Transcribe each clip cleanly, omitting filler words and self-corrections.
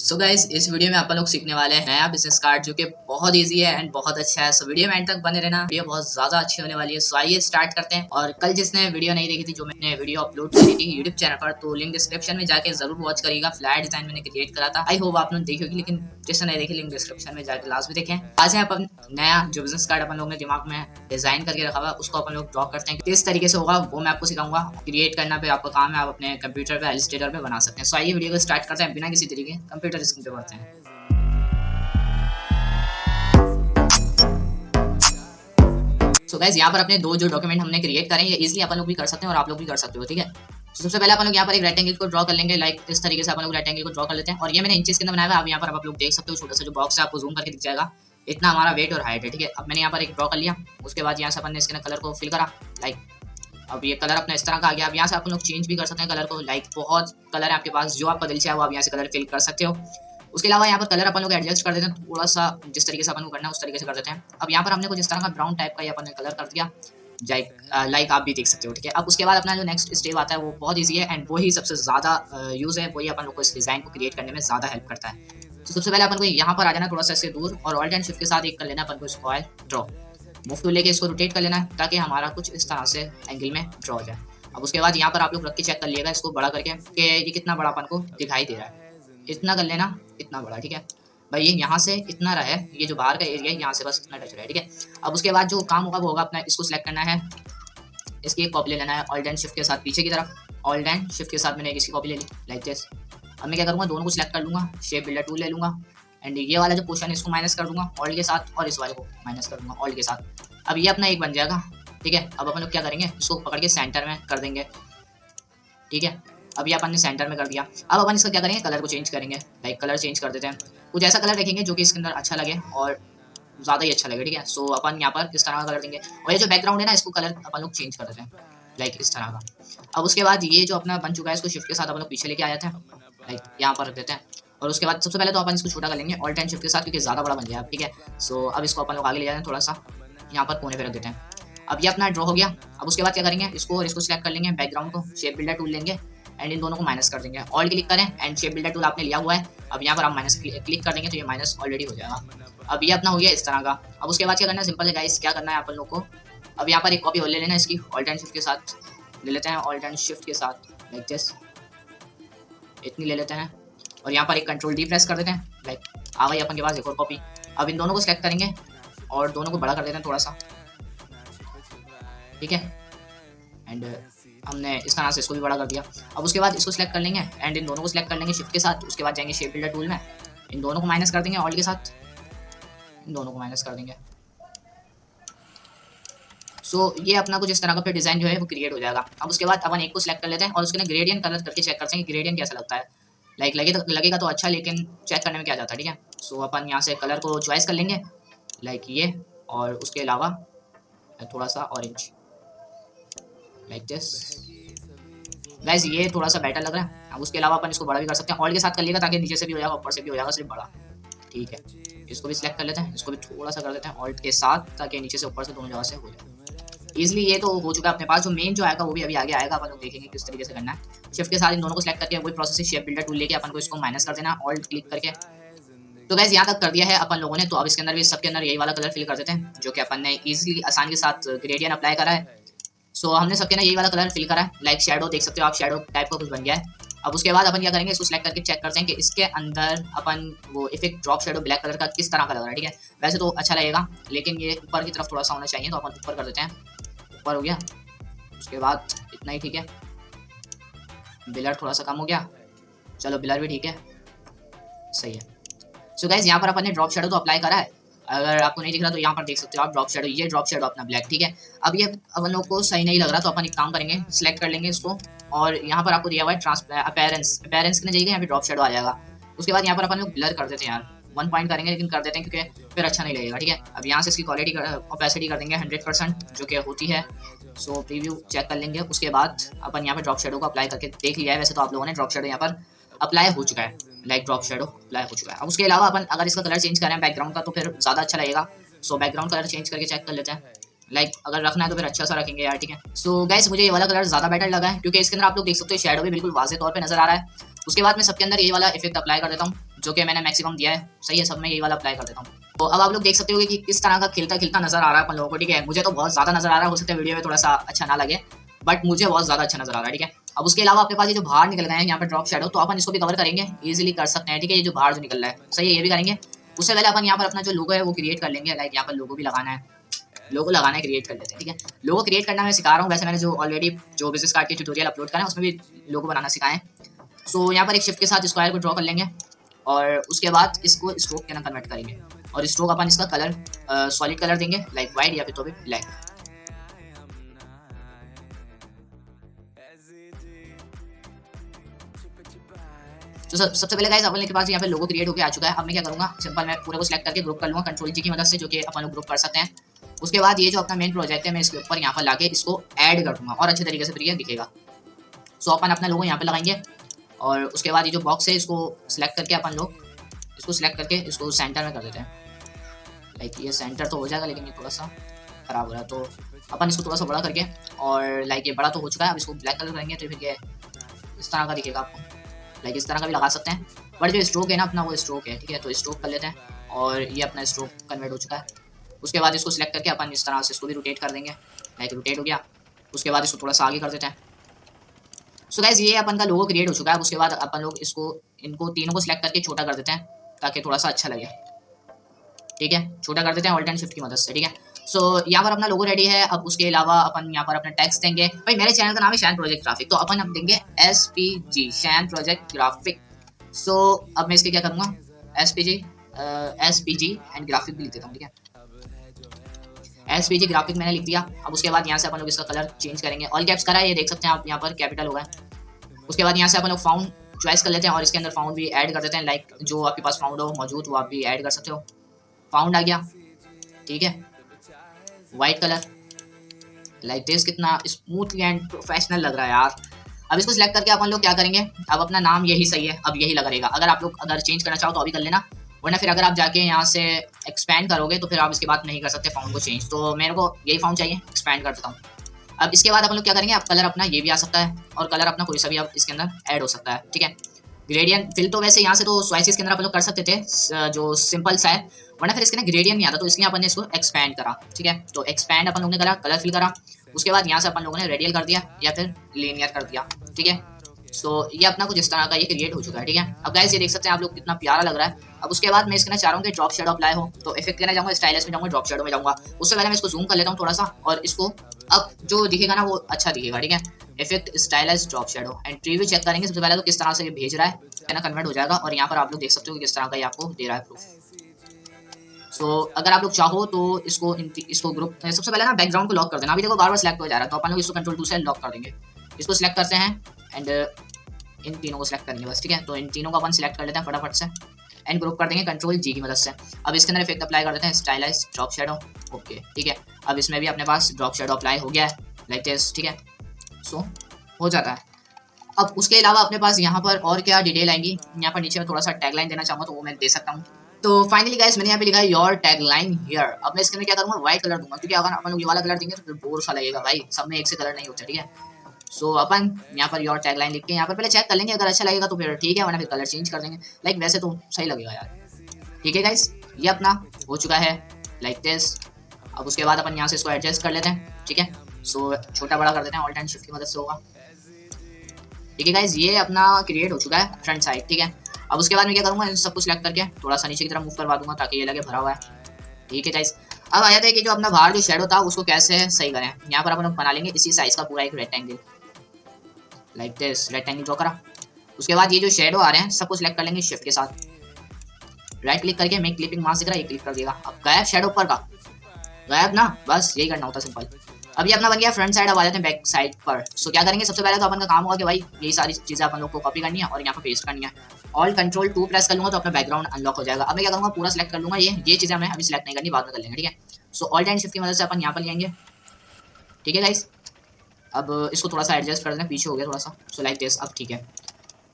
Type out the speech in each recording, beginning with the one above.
So guys, इस video में अपन लोग सीखने वाले हैं नया बिजनेस कार्ड जो कि बहुत इजी है एंड बहुत अच्छा है। सो वीडियो में एंड तक बने रहना, वीडियो बहुत ज्यादा अच्छी होने वाली है। सो आइए स्टार्ट करते हैं। और कल जिसने वीडियो नहीं देखी थी, जो मैंने वीडियो अपलोड करी थी यूट्यूब चैनल पर, तो लिंक डिस्क्रिप्शन में जाके जरूर वॉच करिएगा। फ्लैट डिजाइन मैंने क्रिएट करा था, आई होप आप लोग देखी होगी, लेकिन जिसने नहीं देखी लिंक डिस्क्रिप्शन में जाके लास्ट में देखें। आज है अपन नया जो बिजनेस कार्ड अपन लोग ने दिमाग में डिजाइन करके रखा हुआ, उसको अपन लोग ड्रॉ करते हैं। किस तरीके से होगा वो मैं आपको सिखाऊंगा। क्रिएट करना पे आपका काम है, आप अपने कंप्यूटर पे इलस्ट्रेटर पे बना सकते हैं। सो आइए वीडियो को स्टार्ट करते हैं बिना किसी तरीके कंप्यूटर स्क्रीन पे बढ़ते हैं। सो गाइस, यहाँ पर अपने दो जो डॉक्यूमेंट हमने क्रिएट करें, ये इजीली अपन लोग भी कर सकते हैं और आप लोग भी कर सकते हो, ठीक है। सबसे पहले अपन लोग यहाँ पर एक रेक्टेंगल को ड्रॉ कर लेंगे। लाइक इस तरीके से अपन लोग रेक्टेंगल को ड्रॉ कर लेते हैं। और ये मैंने इंचेस के अंदर बनाया है। अब यहाँ पर आप लोग देख सकते हो, छोटा सा जो बॉक्स है आपको जूम करके दिख जाएगा। इतना हमारा वेट और हाइट है, ठीक है। अब मैंने यहाँ पर एक ड्रॉ कर लिया। उसके बाद यहाँ से अपन ने इसके कलर को फिल करा। लाइक अब ये कलर अपना इस तरह का आ गया। अब यहाँ से आप लोग चेंज भी कर सकते हैं कलर को। लाइक बहुत कलर है आपके पास, जो आपका दिल चाहे वो आप यहाँ से कलर फिल कर सकते हो। उसके अलावा यहाँ पर कलर अपन लोग एडजस्ट कर देते हैं थोड़ा सा, जिस तरीके से अपन को करना है उस तरीके से कर देते हैं। अब यहाँ पर हमने कुछ इस तरह का ब्राउन टाइप का ये अपन ने कलर कर दिया। लाइक आप भी देख सकते हो, ठीक है। अब उसके बाद अपना जो नेक्स्ट स्टेप आता है वो बहुत ईजी है एंड वही सबसे ज़्यादा यूज़ है। वही अपन लोग को इस डिज़ाइन को क्रिएट करने में ज़्यादा हेल्प करता है। तो सबसे पहले अपन को यहाँ पर आ जाना थोड़ा सा इससे दूर, और ऑल्ट एंड शिफ्ट के साथ एक कर लेना अपन को स्क्वायर ड्रॉ। मूव टूल लेके इसको रोटेट कर लेना है ताकि हमारा कुछ इस तरह से एंगल में ड्रॉ हो जाए। अब उसके बाद यहाँ पर आप लोग रख के चेक कर लिएगा इसको बड़ा करके कि ये कितना बड़ा अपन को दिखाई दे रहा है। इतना कर लेना, इतना बड़ा, ठीक है भाई। ये यहाँ से इतना रहा है, ये जो बाहर का एरिया है यहाँ से बस इतना टच रहा है, ठीक है। अब उसके बाद जो काम होगा वो होगा अपना इसको सिलेक्ट करना है, इसकी एक कॉपी ले लेना है ऑल्ट एंड शिफ्ट के साथ पीछे की तरफ। ऑल्ट एंड शिफ्ट के साथ मैंने इसकी कॉपी ले ली लाइक दिस। अब मैं क्या करूँगा, दोनों को सिलेक्ट कर लूँगा, शेप बिल्डर टूल ले लूँगा एंड ये वाला जो पोर्शन है इसको माइनस कर दूंगा ऑल्ट के साथ, और इस वाले को माइनस कर दूंगा ऑल्ट के साथ। अब ये अपना एक बन जाएगा, ठीक है। अब अपन लोग क्या करेंगे, इसको पकड़ के सेंटर में कर देंगे, ठीक है। अब ये अपन ने सेंटर में कर दिया। अब अपन इसका क्या करेंगे, कलर को चेंज करेंगे। लाइक कलर चेंज कर देते हैं, कुछ ऐसा कलर रखेंगे जो कि इसके अंदर अच्छा लगे और ज़्यादा ही अच्छा लगे, ठीक है। सो अपन यहाँ पर इस तरह का कलर देंगे। और ये जो बैकग्राउंड है ना, इसको कलर अपन लोग चेंज कर देते हैं लाइक इस तरह का। अब उसके बाद ये जो अपना बन चुका है इसको शिफ्ट के साथ अपन लोग पीछे लेके आ जाते हैं, लाइक यहाँ पर रख देते हैं। और उसके बाद सबसे पहले तो अपन इसको छोटा कर लेंगे ऑल्ट एंड शिफ्ट के साथ, क्योंकि ज़्यादा बड़ा बन गया, ठीक है। सो अब इसको अपन लोग आगे ले जाते हैं थोड़ा सा, यहाँ पर कोने पे रख देते हैं। अब ये अपना ड्रॉ हो गया। अब उसके बाद क्या करेंगे, इसको और इसको सिलेक्ट कर लेंगे, बैकग्राउंड को, शेप बिल्डर टूल लेंगे एंड इन दोनों को माइनस कर देंगे। ऑल क्लिक करें एंड शेप बिल्डर टूल आपने लिया हुआ है। अब यहाँ पर आप माइनस क्लिक कर देंगे तो ये माइनस ऑलरेडी हो जाएगा। अब ये अपना हो गया इस तरह का। अब उसके बाद क्या करना है, सिंपल है गाइस, क्या करना है अपन लोग को, अब यहाँ पर एक कॉपी और ले लेना इसकी, ऑल्ट एंड शिफ्ट के साथ ले लेते हैं, ऑल्ट एंड शिफ्ट के साथ लाइक दिस, इतनी ले लेते हैं। और यहाँ पर एक कंट्रोल डी प्रेस कर देते हैं, लाइक आ गई अपन के पास एक और कॉपी। अब इन दोनों को सिलेक्ट करेंगे और दोनों को बड़ा कर देते हैं थोड़ा सा, ठीक है। एंड हमने इस तरह से इसको भी बड़ा कर दिया। अब उसके बाद इसको सिलेक्ट कर लेंगे एंड इन दोनों को सिलेक्ट कर लेंगे शिफ्ट के साथ। उसके बाद जाएंगे शेप बिल्डर टूल में, इन दोनों को माइनस कर देंगे ऑल्ट के साथ, इन दोनों को माइनस कर देंगे। सो ये अपना कुछ इस तरह का फिर डिज़ाइन जो है वो क्रिएट हो जाएगा। अब उसके बाद अपन एक को सिलेक्ट कर लेते हैं और उसके ग्रेडियंट कलर करके चेक करते हैं कि ग्रेडियंट कैसा लगता है। लाइक लगेगा तो अच्छा, लेकिन चेक करने में क्या जाता है, ठीक है। सो अपन यहाँ से कलर को चॉइस कर लेंगे लाइक ये, और उसके अलावा थोड़ा सा ऑरेंज लाइक दिस। गाइस ये थोड़ा सा बेटर लग रहा है। अब उसके अलावा अपन इसको बड़ा भी कर सकते हैं, ऑल्ट के साथ कर लिएगा ताकि नीचे से भी हो जाएगा ऊपर से भी हो जाएगा, सिर्फ बड़ा, ठीक है। इसको भी सिलेक्ट कर लेते हैं, इसको भी थोड़ा सा कर देते हैं ऑल्ट के साथ ताकि नीचे से ऊपर से दोनों जगह से हो जाए ईजिली। ये तो हो चुका है अपने पास। जो मेन जो आएगा वो भी अभी आगे आएगा, अपन लोग देखेंगे किस तरीके से करना है। शिफ्ट के साथ इन दोनों को सिलेक्ट करके वही प्रोसेस शेप बिल्डर टूल लेके अपन को इसको माइनस कर देना ऑल्ट क्लिक करके। तो गाइस यहाँ तक कर दिया है अपन लोगों ने। तो अब इसके अंदर भी सबके अंदर यही वाला कलर फिल कर देते हैं जो कि अपन ने ईजिली आसानी के साथ ग्रेडियंट अप्लाई करा है। सो हमने सबके ना यही वाला कलर फिल करा है, लाइक शैडो देख सकते हो आप, शैडो टाइप का कुछ बन गया है। अब उसके बाद अपन क्या करेंगे, इसको सिलेक्ट करके चेक करते हैं कि इसके अंदर अपन वो effect drop shadow black colour का किस तरह का लग रहा है, ठीक है। वैसे तो अच्छा लगेगा लेकिन ये ऊपर की तरफ थोड़ा सा होना चाहिए, तो अपन ऊपर कर देते हैं। ऊपर हो गया, उसके बाद इतना ही ठीक है। बिलर थोड़ा सा कम हो गया, चलो बिलर भी ठीक है, सही है। सो गाइस यहाँ पर अपन ने ड्रॉप शैडो तो अप्लाई करा है। अगर आपको नहीं दिख रहा तो यहाँ पर देख सकते हो आप ड्रॉप शैडो, ये ड्रॉप शैडो अपना ब्लैक, ठीक है। अब ये अपन लोग को सही नहीं लग रहा तो अपन एक काम करेंगे, सिलेक्ट कर लेंगे इसको और यहाँ पर आपको दिया हुआ है अपीयरेंस की जगह यहाँ पे ड्रॉप शैडो आ जाएगा। उसके बाद यहाँ पर अपन लोग ब्लर कर देते हैं यार, 1 पॉइंट करेंगे लेकिन कर देते हैं क्योंकि फिर अच्छा नहीं लगेगा, ठीक है। अब यहाँ से इसकी क्वालिटी ओपेसिटी कर देंगे 100% जो कि होती है। सो प्रीव्यू चेक कर लेंगे। उसके बाद अपन यहाँ पे ड्रॉप शैडो को अप्लाई करके देख लिया है। वैसे तो आप लोगों ने ड्रॉप शैडो यहाँ पर अप्लाई हो चुका है, लाइक ड्रॉप शैडो अप्लाई हो चुका है। अब उसके अलावा अपन अगर इसका कलर चेंज करें बैकग्राउंड का तो फिर ज़्यादा अच्छा लगेगा। सो बैकग्राउंड कलर चेंज करके चेक कर लेते हैं, लाइक अगर रखना है तो फिर अच्छा सा रखेंगे यार, ठीक है। सो गाइस मुझे ये वाला कलर ज़्यादा बेटर लगा है क्योंकि इसके अंदर आप लोग देख सकते हो शैडो भी बिल्कुल वाज़ेह तौर पे नजर आ रहा है। उसके बाद मैं सबके अंदर ये वाला इफेक्ट अप्लाई कर देता हूँ जो कि मैंने मैक्सिमम दिया है। सही है, सब में यही वाला अप्लाई कर देता हूँ। तो अब आप लोग देख सकते हो कि किस तरह का खिलता खिलता नजर आ रहा है अपन लोगों को, ठीक है। मुझे तो बहुत ज़्यादा नजर आ रहा है, हो सकता है वीडियो में थोड़ा सा अच्छा ना लगे, बट मुझे बहुत ज़्यादा अच्छा नजर आ रहा है, ठीक है। अब उसके अलावा अपने पास ये जो बाहर निकल गए हैं यहाँ पर ड्रॉप शेडो, तो अपन इसको भी कवर करेंगे, इजीली कर सकते हैं, ठीक है। ये जो बाहर जो निकल रहा है, सही है, ये भी करेंगे। उससे पहले अपन यहाँ पर अपना जो लोगो है वो क्रिएट कर लेंगे। लाइक यहाँ पर लोगो भी लगाना है, लोगो लगाना है, क्रिएट कर लेते हैं, ठीक है। लोगो क्रिएट करना मैं सिखा रहा हूँ, वैसे मैंने जो ऑलरेडी जो बिजनेस कार्ड के ट्यूटोरियल अपलोड करा है उसमें भी लोगो बनाना सिखाएं। सो यहाँ पर एक शिफ्ट के साथ स्क्वायर को ड्रॉ कर लेंगे और उसके बाद इसको स्ट्रोक के अंदर कन्वर्ट करेंगे और स्ट्रोक अपन इसका कलर सॉलिड कलर देंगे, लाइक वाइट या फिर तो भी ब्लैक। तो सबसे पहले गाइस अपन के पास यहाँ पे लोगो क्रिएट होकर आ चुका है। अब मैं क्या करूँगा, सिंपल मैं पूरे को सिलेक्ट करके ग्रुप कर लूँगा कंट्रोल जी की मदद से, जो कि अपन लोग ग्रुप कर सकते हैं। उसके बाद ये जो अपना मेन प्रोजेक्ट है मैं इसके ऊपर यहाँ पर लाके इसको ऐड कर दूँगा और अच्छे तरीके से फिर ये दिखेगा। सो अपन अपना लोगो यहाँ पे लगाएंगे और उसके बाद ये जो बॉक्स है इसको सिलेक्ट करके अपन लोग इसको सिलेक्ट करके इसको सेंटर में कर देते हैं। लाइक ये सेंटर तो हो जाएगा, लेकिन ये थोड़ा सा खराब हो रहा है, तो अपन इसको थोड़ा सा बड़ा करके, और लाइक ये बड़ा तो हो चुका है, अब इसको ब्लैक कलर करेंगे तो फिर ये इस तरह का दिखेगा आपको। लाइक इस तरह का भी लगा सकते हैं, बट जो स्ट्रोक है ना अपना वो स्ट्रोक है, ठीक है। तो स्ट्रोक कर लेते हैं और ये अपना स्ट्रोक कन्वर्ट हो चुका है। उसके बाद इसको सिलेक्ट करके अपन इस तरह से इसको भी रोटेट कर देंगे, लाइक रोटेट हो गया। उसके बाद इसको थोड़ा सा आगे कर देते हैं। सो गाइस ये अपन का लोगो क्रिएट हो चुका है। उसके बाद अपन लोग इसको इनको तीनों को सिलेक्ट करके छोटा कर देते हैं ताकि थोड़ा सा अच्छा लगे, ठीक है। छोटा कर देते हैं ऑल्ट एंड शिफ्ट की मदद से, ठीक है। सो यहाँ पर अपना लोगो रेडी है। अब उसके अलावा अपन यहाँ पर अपना टेक्स्ट देंगे। भाई मेरे चैनल का नाम है शैन प्रोजेक्ट ग्राफिक, तो अपन अब देंगे SPG शैन प्रोजेक्ट ग्राफिक। सो अब मैं इसके क्या करूँगा, SPG एंड ग्राफिक भी लिख देता हूँ, ठीक है। SPG ग्राफिक मैंने लिख दिया। अब उसके बाद यहाँ से अपन लोग इसका कलर चेंज करेंगे, ऑल कैप्स करा है, ये देख सकते हैं आप, यहाँ पर कैपिटल होगा। उसके बाद यहाँ से अपन लोग फाउंड चॉइस कर लेते हैं और इसके अंदर फाउंड भी ऐड कर देते हैं। लाइक जो आपके पास फाउंड हो मौजूद वो आप भी ऐड कर सकते हो। फाउंड आ गया, ठीक है। वाइट कलर, लाइक दिस, कितना स्मूथली एंड प्रोफेशनल लग रहा है यार। अब इसको सिलेक्ट करके अपन लोग क्या करेंगे, अब अपना नाम यही सही है, अब यही लगा रहेगा। अगर आप लोग अगर चेंज करना चाहो तो अभी कर लेना, वरना फिर अगर आप जाके यहाँ से एक्सपैंड करोगे तो फिर आप इसके बाद नहीं कर सकते फाउंड को चेंज। तो मेरे को यही फाउंड चाहिए, एक्सपैंड कर देता हूँ। अब इसके बाद अपन लोग क्या करेंगे, अब कलर अपना ये भी आ सकता है और कलर अपना कोई सा भी अब इसके अंदर ऐड हो सकता है, ठीक है। ग्रेडियंट फिल तो वैसे यहाँ से तो स्वाइसेस के अंदर अपन लोग कर सकते थे जो सिंपल सा है, वरना फिर इसके ना ग्रेडियंट नहीं आता, तो इसलिए अपन ने इसको एक्सपैंड करा, ठीक है। तो एक्सपैंड अपन लोगों ने करा, कलर फिल करा। उसके बाद यहाँ से अपन लोगों ने रेडियल कर दिया या फिर लीनियर कर दिया, ठीक है। सो ये अपना कुछ इस तरह का ये क्रिएट हो चुका है, ठीक है। अब गाइस ये देख सकते हैं आप लोग कितना प्यारा लग रहा है। अब उसके बाद मैं इसके ना चाह रहा हूँ कि ड्रॉप शेडो अप्लाई हो, तो इफेक्ट करना जाऊँगा, स्टाइलिश में जाऊँगा, ड्रॉप शेडो में जाऊँगा। उससे पहले मैं इसको जूम कर लेता हूँ थोड़ा सा और इसको अब जो दिखेगा ना वो अच्छा दिखेगा, ठीक है। Effect stylish drop shadow and preview check करेंगे सबसे पहले तो किस तरह से ये भेज रहा है ना, कन्वर्ट हो जाएगा। और यहाँ पर आप लोग देख सकते हो किस तरह का ये आपको दे रहा है प्रूफ। सो अगर आप लोग चाहो तो इसको ग्रुप सबसे पहले ना बैकग्राउंड को लॉक कर देना। अभी देखो बार बार सेलेक्ट हो जा रहा है, तो अपन लोग इसको कंट्रोल 2 से लॉक कर देंगे। इसको सिलेक्ट करते हैं एंड इन तीनों को सिलेक्ट करेंगे बस, ठीक है। तो इन तीनों को अपन सिलेक्ट कर लेते हैं फटाफट से एंड ग्रुप कर देंगे कंट्रोल जी की मदद से। अब इसके अंदर इफेक्ट अप्लाई कर देते हैं स्टाइलाइज ड्रॉप शेडो, ओके, ठीक है। अब इसमें भी अपने पास ड्रॉप शेडो अप्लाई हो गया है लाइक दिस, ठीक है। सो हो जाता है। अब उसके अलावा अपने पास यहाँ पर और क्या डिटेल आएंगी, यहाँ पर नीचे में थोड़ा सा टैगलाइन देना चाहूँगा तो वो मैं दे सकता हूँ। तो फाइनली गाइस मैंने यहाँ पे लिखा है योर टैगलाइन हियर। अब मैं इसके अंदर क्या करूँगा, व्हाइट कलर दूंगा, क्योंकि अगर अपन लोग ये वाला कलर देंगे तो फिर बोर सा लगेगा भाई, सब में एक से कलर नहीं होता, ठीक है। सो अपन यहाँ पर योर टैगलाइन लिख के यहाँ पर पहले चेक कर लेंगे, अगर अच्छा लगेगा तो फिर ठीक है, वरना फिर कलर चेंज कर देंगे। लाइक वैसे तो सही लगेगा यार, ठीक है गाइस। ये अपना हो चुका है लाइक दिस। अब उसके बाद अपन यहाँ से इसको एडजस्ट कर लेते हैं, ठीक है। सो छोटा बड़ा कर देते हैं, ऑल्ट एंड शिफ्ट की मदद से होगा, ठीक है गाइस। ये अपना क्रिएट हो चुका है फ्रंट साइड, ठीक है। अब उसके बाद मैं क्या करूँगा, इन सबको सिलेक्ट करके थोड़ा सा नीचे की तरफ मूव करवा दूंगा ताकि ये लगे भरा हुआ है, ठीक है गाइस। अब आ जाता है कि जो अपना बाहर जो शेडो था उसको कैसे सही करें। यहाँ पर अपन लोग बना लेंगे इसी साइज का पूरा एक rectangle like this, rectangle draw करा। उसके बाद ये जो शेडो आ रहे हैं सबको सिलेक्ट कर लेंगे शिफ्ट के साथ, राइट क्लिक करके मेक क्लिपिंग मास्क दिख रहा है, ये क्लिक कर देगा। अब गायब शेडो ऊपर का, गायब ना, बस यही करना होता है सिंपल। अभी अपना बन गया फ्रंट साइड। अब आ जाते हैं बैक साइड पर। सो क्या करेंगे, सबसे पहले तो अपन का काम होगा कि भाई यही सारी चीजें अपन लोग को कॉपी करनी है और यहाँ पर पेस्ट करनी है। ऑल कंट्रोल 2 प्रेस कर लूंगा तो अपना बैकग्राउंड अनलॉक हो जाएगा। अब मैं क्या करूँगा, पूरा सिलेक्ट कर लूंगा, ये चीजें हमें अभी सिलेक्ट नहीं करनी, बाद में कर लेंगे, ठीक है। सो ऑल्ट एंड शिफ्ट की मदद से अपन यहाँ पर लेंगे, ठीक है गाइस। अब इसको थोड़ा सा एडजस्ट कर दें, पीछे हो गया थोड़ा सा, सो लाइक दिस, अब ठीक है।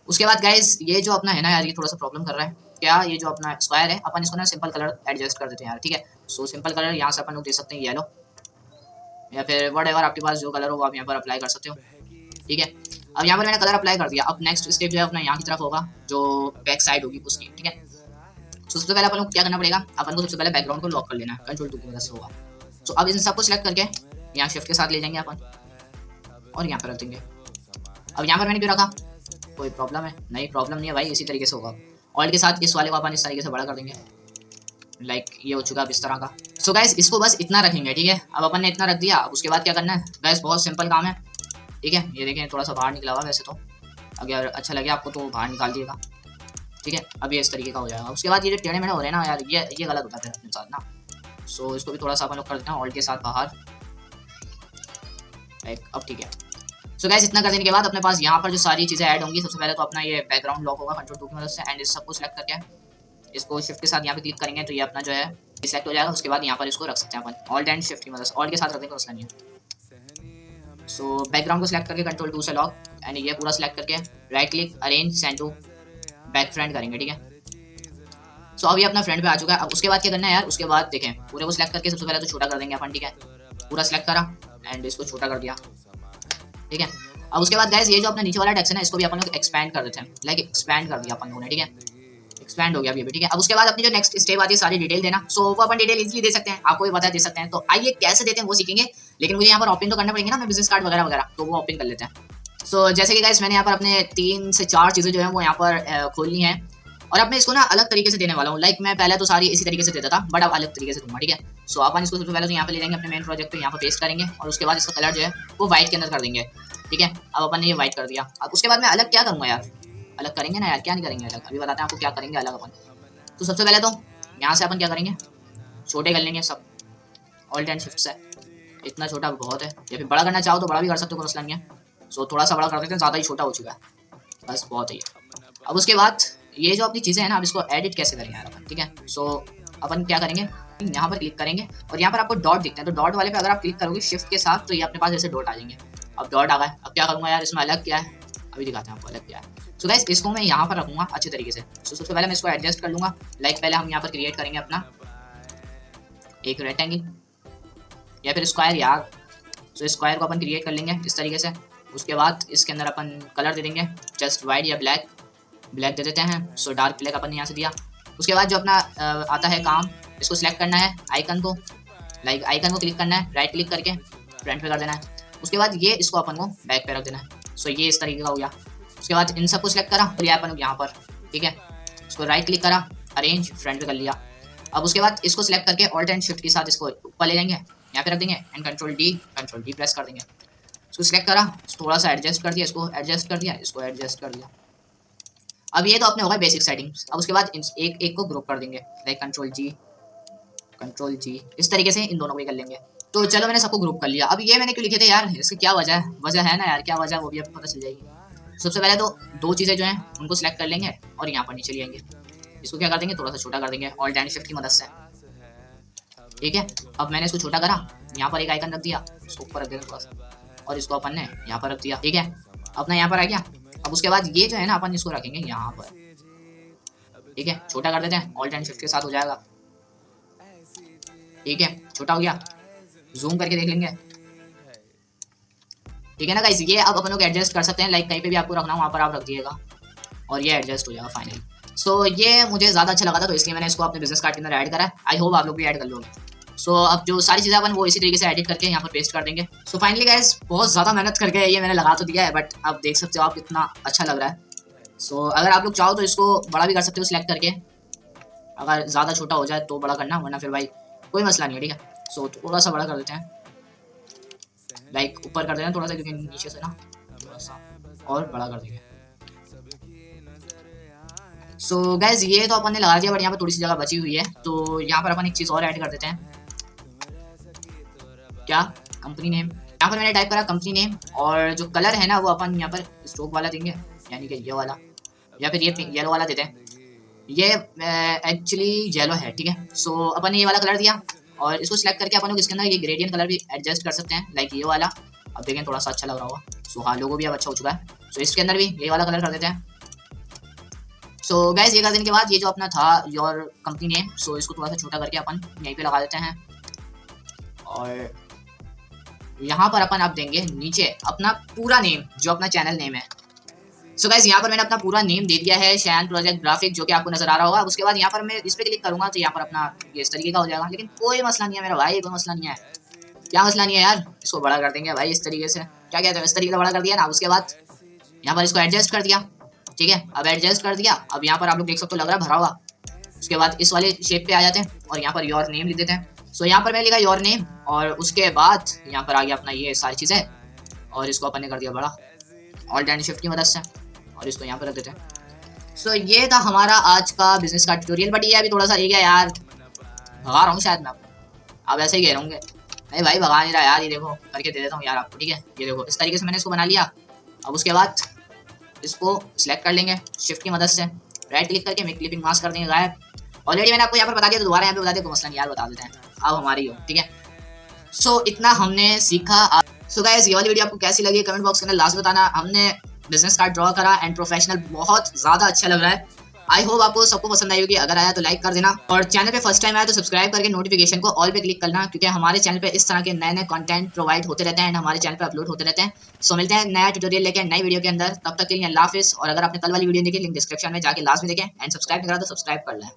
उसके बाद गाइस ये जो अपना है ना यार, ये थोड़ा सा प्रॉब्लम कर रहा है क्या, ये जो अपना स्क्वायर है अपन इसको ना सिंपल कलर एडजस्ट कर देते हैं यार, ठीक है। सो सिंपल कलर यहाँ से अपन लोग दे सकते हैं येलो, या फिर व्हाटएवर आपके पास जो कलर हो वो आप यहाँ पर अप्लाई कर सकते हो, ठीक है। अब यहाँ पर मैंने कलर अप्लाई कर दिया। अब नेक्स्ट स्टेप जो है अपना यहाँ की तरफ होगा, जो बैक साइड होगी उसकी, ठीक है। तो सबसे पहले अपन को क्या करना पड़ेगा, अपन को सबसे पहले बैकग्राउंड को लॉक कर लेना है, कंट्रोल 2 की मदद से होगा। तो अब इन सबको सिलेक्ट करके यहाँ शिफ्ट के साथ ले जाएंगे अपन और यहाँ पर रख देंगे। अब यहाँ पर मैंने क्यों रखा, कोई प्रॉब्लम है? नहीं, प्रॉब्लम नहीं है भाई, इसी तरीके से होगा। ऑल्ट के साथ इस वाले को अपन इस तरीके से बड़ा कर देंगे, लाइक ये हो चुका है इस तरह का। सो गाइस इसको बस इतना रखेंगे, ठीक है। अब अपन ने इतना रख दिया। अब उसके बाद क्या करना है गाइस, बहुत सिंपल काम है, ठीक है। ये देखें थोड़ा सा बाहर निकला हुआ, वैसे तो अगर अच्छा लगे आपको तो बाहर निकाल दिएगा, ठीक है। अब ये इस तरीके का हो जाएगा। उसके बाद ये जो टेढ़े मेढ़े हो रहे हैं ना यार, ये गलत होता है अपने साथ ना। सो इसको भी थोड़ा सा अपन लोग कर देते हैं ऑल्ट के साथ बाहर, लाइक अब ठीक है। सो गाइस इतना कर देने के बाद अपने पास यहाँ पर जो सारी चीज़ें ऐड होंगी, सबसे पहले तो अपना ये बैकग्राउंड लॉक होगा कंट्रोल 2 की मदद से, एंड इस सबको सिलेक्ट करके इसको शिफ्ट के साथ यहाँ पे क्लिक करेंगे तो ये अपना जो है सिलेक्ट हो जाएगा। उसके बाद यहाँ पर इसको रख सकते हैं अपन ऑल्ट एंड शिफ्ट की मदद से, ऑल्ट के साथ रख देंगे मसला नहीं है। सो बैकग्राउंड को सिलेक्ट करके कंट्रोल 2 से लॉक, एंड ये पूरा सिलेक्ट करके right click arrange send to back front करेंगे, ठीक है। सो अभी अपना फ्रंट पे आ चुका है। अब उसके बाद क्या करना है यार, उसके बाद देखें पूरे को सिलेक्ट करके सबसे पहले तो छोटा कर देंगे अपन, ठीक है। पूरा सिलेक्ट करा एंड इसको छोटा कर दिया, ठीक है। अब उसके बाद गाइस ये जो अपना नीचे वाला टेक्स्ट है ना, इसको भी अपन लोग एक्सपैंड कर देते हैं, लाइक एक्सपैंड कर दिया अपन लोगों ने, ठीक है। एक्सपैंड हो गया अभी, ठीक है। अब उसके बाद अपनी जो नेक्स्ट स्टेप आती है सारी डिटेल देना, सो वो अपन डिटेल इजीली दे सकते हैं, आपको भी पता दे सकते हैं। तो आइए कैसे देते हैं वो सीखेंगे, लेकिन मुझे यहाँ पर ओपन तो करना पड़ेंगे ना, मैं बिजनेस कार्ड वगैरह वगैरह, तो वो ओपन कर लेते हैं। सो जैसे कि गाइस मैंने यहाँ पर अपने 3 से 4 चीज़ें जो है वो यहाँ पर खोलनी है, और अब मैं इसको ना अलग तरीके से देने वाला हूँ। लाइक मैं पहले तो सारी इसी तरीके से देता था, बट अब अलग तरीके से दूंगा, ठीक है। सो अपन इसको सबसे पहले तो यहाँ पे ले जाएंगे अपने मेन प्रोजेक्ट पे, यहाँ पे पेस्ट करेंगे, और उसके बाद इसका कलर जो है वो व्हाइट के अंदर कर देंगे, ठीक है। अब अपन ने ये व्हाइट कर दिया। अब उसके बाद मैं अलग क्या करूँगा यार, अलग करेंगे ना यार, क्या नहीं करेंगे अलग, अभी बताते हैं आपको क्या करेंगे अलग अपन। तो सबसे पहले तो यहाँ से अपन क्या करेंगे, छोटे कर लेंगे सब ऑल्ट एंड शिफ्ट से। इतना छोटा बहुत है, या फिर बड़ा करना चाहो तो बड़ा भी कर सकते हो, कोई मसला नहीं है। सो थोड़ा सा बड़ा कर देते हैं, ज़्यादा ही छोटा हो चुका है, बस बहुत है ये। अब उसके बाद ये जो अपनी चीज़ें हैं ना, अब इसको एडिट कैसे करेंगे यार अपन, ठीक है। सो अपन क्या करेंगे, यहाँ पर क्लिक करेंगे और यहाँ पर आपको डॉट दिखते हैं, तो डॉट वाले पे अगर आप क्लिक करोगे शिफ्ट के साथ तो ये अपने पास ऐसे डॉट आ जाएंगे। अब डॉट आ गए, अब क्या करूँगा यार, इसमें अलग क्या है अभी दिखाते हैं आपको अलग क्या है। सो गाइस इसको मैं यहाँ पर रखूँगा अच्छे तरीके से। सो सबसे पहले मैं इसको एडजस्ट कर लूँगा, लाइक पहले हम यहाँ पर क्रिएट करेंगे अपना एक रेक्टेंगल या फिर स्क्वायर यार। सो स्क्वायर को अपन क्रिएट कर लेंगे इस तरीके से। उसके बाद इसके अंदर अपन कलर दे देंगे जस्ट वाइट या ब्लैक दे देते हैं। सो डार्क ब्लैक अपन ने यहाँ से दिया। उसके बाद जो अपना आता है काम, इसको सिलेक्ट करना है आइकन को, लाइक आइकन को क्लिक करना है, राइट क्लिक करके फ्रंट पे कर देना है। उसके बाद ये इसको अपन को बैक पे रख देना है। सो ये इस तरीके का हो गया। उसके बाद इन सबको सिलेक्ट करा और ये अपन यहाँ पर, ठीक है। इसको राइट क्लिक करा, अरेंज फ्रंट पे कर लिया। अब उसके बाद इसको सिलेक्ट करके ऑल्ट एंड शिफ्ट के साथ इसको ऊपर ले जाएंगे, यहाँ पे रख देंगे एंड कंट्रोल डी प्रेस कर देंगे। इसको सिलेक्ट करा, थोड़ा सा एडजस्ट कर दिया, इसको एडजस्ट कर दिया, इसको एडजस्ट कर दिया। अब ये तो अपने होगा बेसिक सेटिंग्स। अब उसके बाद एक एक को ग्रुप कर देंगे, लाइक कंट्रोल जी इस तरीके से इन दोनों को कर लेंगे। तो चलो मैंने सबको ग्रुप कर लिया। अब ये मैंने क्यों लिखे थे यार, इसकी क्या वजह है ना यार, क्या वजह वो भी आपको पता चल जाएगी। सबसे पहले तो 2 चीज़ें जो हैं उनको सिलेक्ट कर लेंगे और यहाँ पर नीचे ले आएंगे। इसको क्या कर देंगे, थोड़ा सा छोटा कर देंगे ऑल्ट एंड शिफ्ट की मदद से, ठीक है। अब मैंने इसको छोटा करा, यहाँ पर एक आइकन रख दिया, इसको ऊपर रख देंगे थोड़ा सा, और इसको अपन ने यहाँ पर रख दिया, ठीक है। अपना यहाँ पर आ गया। अब उसके बाद ये जो है ना अपन इसको रखेंगे यहाँ पर, ठीक है। छोटा कर देते हैं, ऑल्ट एंड शिफ्ट के साथ हो जाएगा, ठीक है। छोटा हो गया, जूम करके देख लेंगे, ठीक है ना गाइस। ये अब अपन लोग एडजस्ट कर सकते हैं, लाइक कहीं पे भी आपको रखना हो वहाँ पर आप रख दिएगा और ये एडजस्ट हो जाएगा फाइनली। सो ये मुझे ज़्यादा अच्छा लगा था तो इसलिए मैंने इसको अपने बिजनेस कार्ड के अंदर ऐड करा है। आई होप आप लोग भी ऐड कर लोगे। सो अब जो सारी चीज़ें अपन वो इसी तरीके से एडिट करके यहाँ पर पेस्ट कर देंगे। सो फाइनली गाइस बहुत ज़्यादा मेहनत करके ये मैंने लगा तो दिया है, बट आप देख सकते हो आप कितना अच्छा लग रहा है। सो अगर आप लोग चाहो तो इसको बड़ा भी कर सकते हो सिलेक्ट करके, अगर ज़्यादा छोटा हो जाए तो बड़ा करना, वरना फिर भाई कोई मसला नहीं है, ठीक है। सो थोड़ा सा बड़ा कर देते हैं, लाइक ऊपर कर देते हैं थोड़ा सा, क्योंकि नीचे से ना थोड़ा सा और बड़ा कर देंगे। सो गाइस ये तो अपन ने लगा दिया, बट यहाँ पर थोड़ी सी जगह बची हुई है, तो यहाँ पर अपन एक चीज़ और ऐड कर देते हैं। क्या, कंपनी नेम। यहाँ पर मैंने टाइप करा कंपनी नेम, और जो कलर है ना वो अपन यहाँ पर स्ट्रोक वाला देंगे, यानी कि ये वाला, या फिर ये येलो वाला देते हैं। ये एक्चुअली येलो है, ठीक है। सो अपन ने ये वाला कलर दिया और इसको सिलेक्ट करके अपन लोग इसके अंदर ये ग्रेडियंट कलर भी एडजस्ट कर सकते हैं, लाइक ये वाला। अब देखें थोड़ा सा अच्छा लग रहा होगा। सो हाँ, लोगो भी अब अच्छा हो चुका है। सो इसके अंदर भी ये वाला कलर कर देते हैं। सो गाइस ये कर देने के बाद ये जो अपना था योर कंपनी नेम, सो इसको थोड़ा सा छोटा करके अपन यहीं पे लगा देते हैं, और यहाँ पर अपन आप देंगे नीचे अपना पूरा नेम जो अपना चैनल नेम है। सो गाइस यहाँ पर मैंने अपना पूरा नेम दे दिया है, शैन प्रोजेक्ट ग्राफिक, जो कि आपको नजर आ रहा होगा। उसके बाद यहाँ पर मैं इस पे क्लिक करूंगा तो यहाँ पर अपना ये इस तरीके का हो जाएगा। लेकिन कोई मसला नहीं है मेरा भाई, कोई मसला नहीं है। क्या मसला नहीं है यार, इसको बड़ा कर देंगे भाई इस तरीके से, क्या कहते हैं, इस तरीके से बड़ा कर दिया ना। उसके बाद यहाँ पर इसको एडजस्ट कर दिया, ठीक है। अब एडजस्ट कर दिया, अब यहाँ पर आप लोग देख सकते हो लग रहा है भरा हुआ। उसके बाद इस वाले शेप पे आ जाते हैं और यहाँ पर योर नेम लिख देते हैं। सो यहाँ पर मैंने लिखा योर नेम और उसके बाद यहाँ पर आ गया अपना ये सारी चीज़ें और इसको अपन ने कर दिया बड़ा ऑल्ट एंड शिफ्ट की मदद से और इसको यहाँ पर रख देते हैं। सो ये था हमारा आज का बिजनेस का ट्यूटोरियल। बट ये अभी थोड़ा सा ये क्या यार, भगा रहा हूँ शायद मैं आपको, आप ऐसे ही कह रहे होंगे। नहीं भाई भगा नहीं रहा यार, ये देखो करके दे देता हूँ यार आपको, ठीक है। ये देखो इस तरीके से मैंने इसको बना लिया। अब उसके बाद इसको सिलेक्ट कर लेंगे शिफ्ट की मदद से, राइट क्लिक करके मेक क्लिपिंग मास्क कर देंगे गायब। ऑलरेडी मैंने आपको यहाँ पर बता दिया तो दोबारा यहाँ पे बता दिया, कोई मसला नहीं यार, बता देते हैं अब हमारी हो, ठीक है। सो इतना हमने सीखा। सो गाइस ये वाली वीडियो आपको कैसी लगी कमेंट बॉक्स के अंदर लास्ट बताना। हमने बिजनेस कार्ड ड्रॉ करा एंड प्रोफेशनल, बहुत ज़्यादा अच्छा लग रहा है। आई होप आपको सबको पसंद आई होगी। अगर आया तो लाइक कर देना और चैनल पे फर्स्ट टाइम आया तो सब्सक्राइब करके नोटिफिकेशन को ऑल पे क्लिक करना, क्योंकि हमारे चैनल पे इस तरह के नए नए कंटेंट प्रोवाइड होते रहते हैं एंड हमारे चैनल पे अपलोड होते रहते हैं। सो मिलते हैं नया ट्यूटोरियल लेके नई वीडियो के अंदर, तब तक के लिए अल्लाह हाफिज़। और अगर आपने कल वाली वीडियो देखी लिंक डिस्क्रिप्शन में जाके लास्ट में देखें एंड सब्सक्राइब नहीं करा तो सब्सक्राइब कर लें।